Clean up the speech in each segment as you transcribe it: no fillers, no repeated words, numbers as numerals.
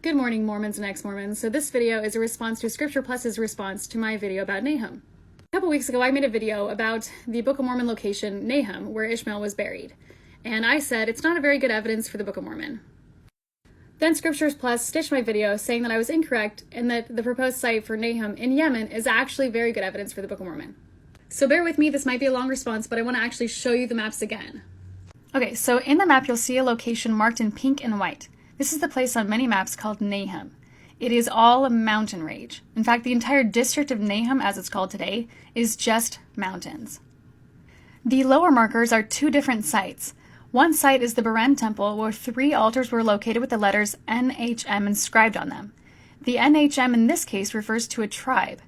Good morning, Mormons and ex-Mormons. So this video is a response to Scripture Plus's response to my video about Nahom. A couple weeks ago, I made a video about the Book of Mormon location, Nahom, where Ishmael was buried. And I said it's not a very good evidence for the Book of Mormon. Then Scriptures Plus stitched my video saying that I was incorrect and that the proposed site for Nahom in Yemen is actually very good evidence for the Book of Mormon. So bear with me, this might be a long response, but I want to actually show you the maps again. Okay, so in the map you'll see a location marked in pink and white. This is the place on many maps called Nahom. It is all a mountain range. In fact, the entire district of Nahom, as it's called today, is just mountains. The lower markers are two different sites. One site is the Beren Temple, where 3 altars were located with the letters NHM inscribed on them. The NHM in this case refers to a tribe.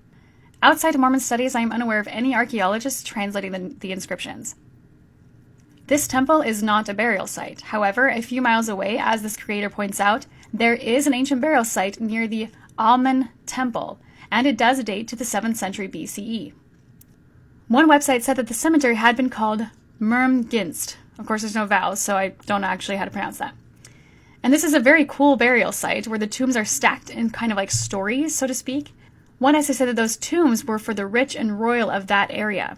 Outside of Mormon studies, I am unaware of any archaeologists translating the inscriptions. This temple is not a burial site. However, a few miles away, as this creator points out, there is an ancient burial site near the Amen Temple, and it does date to the 7th century BCE. One website said that the cemetery had been called Mermginst. Of course, there's no vowels, so I don't know actually how to pronounce that. And this is a very cool burial site where the tombs are stacked in kind of like stories, so to speak. One essay said that those tombs were for the rich and royal of that area.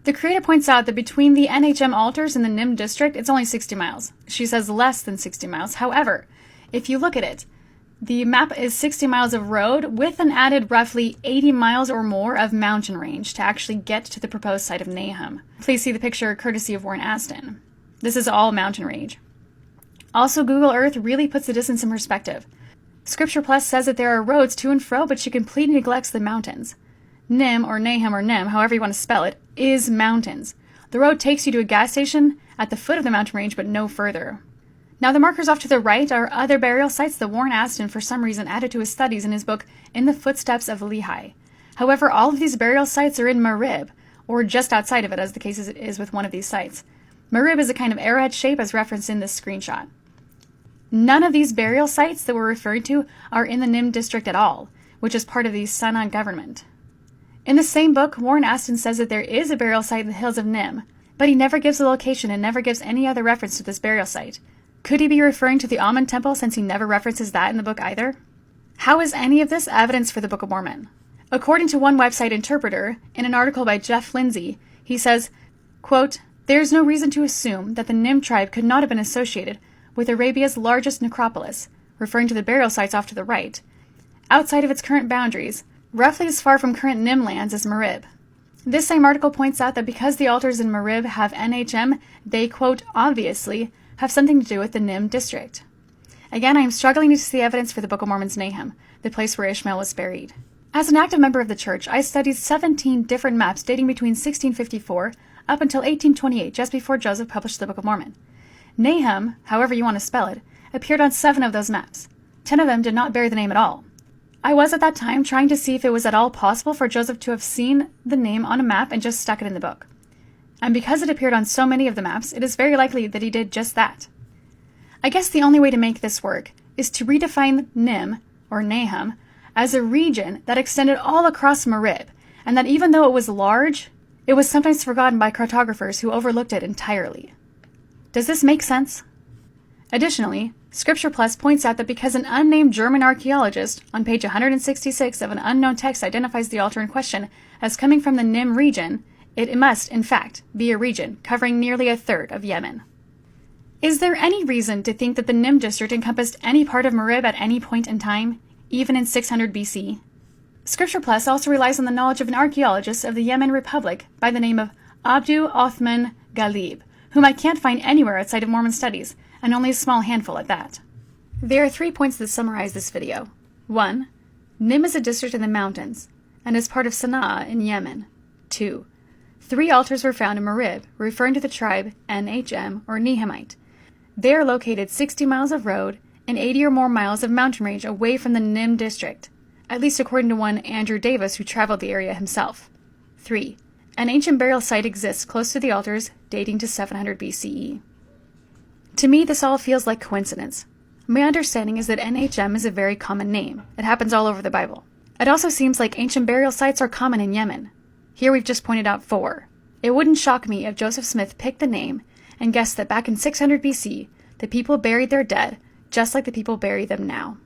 The creator points out that between the NHM altars and the Nim district, it's only 60 miles. She says less than 60 miles. However, if you look at it, the map is 60 miles of road with an added roughly 80 miles or more of mountain range to actually get to the proposed site of Nahom. Please see the picture courtesy of Warren Aston. This is all mountain range. Also, Google Earth really puts the distance in perspective. Scripture Plus says that there are roads to and fro, but she completely neglects the mountains. Nim, or Nahom, or Nim, however you want to spell it, is mountains. The road takes you to a gas station at the foot of the mountain range, but no further. Now, the markers off to the right are other burial sites that Warren Aston, for some reason, added to his studies in his book, In the Footsteps of Lehi. However, all of these burial sites are in Marib, or just outside of it, as the case is with one of these sites. Marib is a kind of arrowhead shape as referenced in this screenshot. None of these burial sites that we're referring to are in the Nim district at all, which is part of the Sana government. In the same book, Warren Aston says that there is a burial site in the hills of Nim, but he never gives a location and never gives any other reference to this burial site. Could he be referring to the Amen Temple since he never references that in the book either? How is any of this evidence for the Book of Mormon? According to one website interpreter, in an article by Jeff Lindsay, he says, quote, "There is no reason to assume that the Nim tribe could not have been associated with Arabia's largest necropolis," referring to the burial sites off to the right, "outside of its current boundaries, roughly as far from current Nim lands as Marib." This same article points out that because the altars in Marib have NHM, they, quote, "obviously," have something to do with the Nim district. Again, I am struggling to see evidence for the Book of Mormon's Nahom, the place where Ishmael was buried. As an active member of the church, I studied 17 different maps dating between 1654 up until 1828, just before Joseph published the Book of Mormon. Nahom, however you want to spell it, appeared on 7 of those maps. 10 of them did not bear the name at all. I was at that time trying to see if it was at all possible for Joseph to have seen the name on a map and just stuck it in the book. And because it appeared on so many of the maps, it is very likely that he did just that. I guess the only way to make this work is to redefine Nim, or Nahom, as a region that extended all across Marib, and that even though it was large, it was sometimes forgotten by cartographers who overlooked it entirely. Does this make sense? Additionally, Scripture Plus points out that because an unnamed German archaeologist on page 166 of an unknown text identifies the altar in question as coming from the Nim region, it must, in fact, be a region covering nearly a third of Yemen. Is there any reason to think that the Nim district encompassed any part of Marib at any point in time, even in 600 BC? Scripture Plus also relies on the knowledge of an archaeologist of the Yemen Republic by the name of Abdu Othman Ghalib, whom I can't find anywhere outside of Mormon studies, and only a small handful at that. There are 3 points that summarize this video. 1. Nim is a district in the mountains, and is part of Sana'a in Yemen. 2. 3 altars were found in Marib, referring to the tribe NHM, or Nahomite. They are located 60 miles of road and 80 or more miles of mountain range away from the Nim district, at least according to one Andrew Davis who traveled the area himself. 3. An ancient burial site exists close to the altars, dating to 700 BCE. To me, this all feels like coincidence. My understanding is that NHM is a very common name. It happens all over the Bible. It also seems like ancient burial sites are common in Yemen. Here we've just pointed out 4. It wouldn't shock me if Joseph Smith picked the name and guessed that back in 600 BC, the people buried their dead just like the people bury them now.